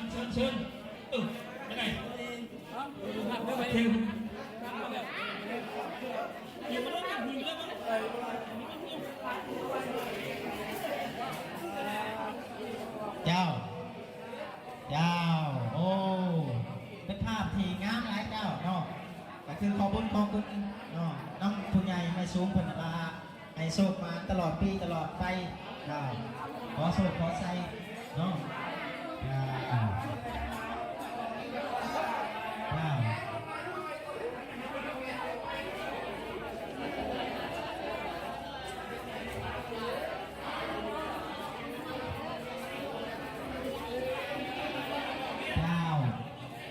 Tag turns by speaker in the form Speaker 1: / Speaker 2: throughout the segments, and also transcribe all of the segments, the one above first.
Speaker 1: เชิญยังไงเทมหิวแล้วหิวแล้ว
Speaker 2: เจ้าโอ้เป็นภาพที่งามหลายเจ้าเนาะก็คือขอบุญขอบคุณเนาะน้องผู้ใหญ่ไม่สูงพนมาให้โชคมาตลอดปีตลอดไปขอโชคขอใส่เนาะ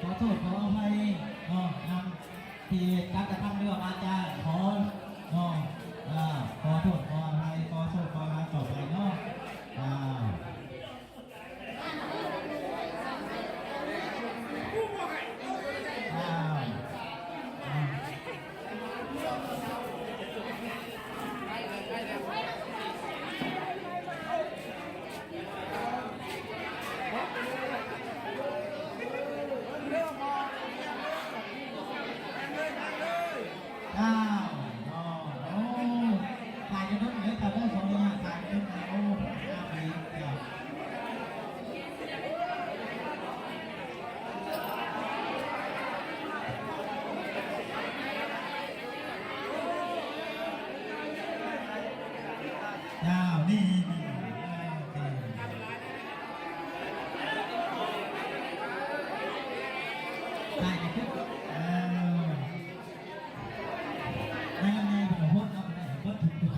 Speaker 2: ขอโทษขออภัยนำที่การกระทำเรื่องอาจารย์ขอโทษขออภัยขอโทษขออภัยต่อไปเนาะถ่ายกันนู้นเดี๋ยวถ่ายได้สองอย่างถ่ายกันนู้นโอ้ห้าปีนี่ถ่ายกันขึ้นไม่งั้นเนี่ยผมพูดเอาไปได้ผมถูกตัว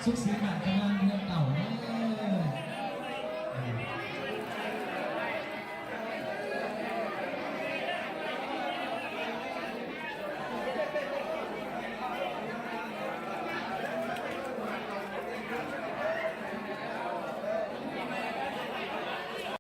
Speaker 2: สุขสีหนักกำลังเรื่อง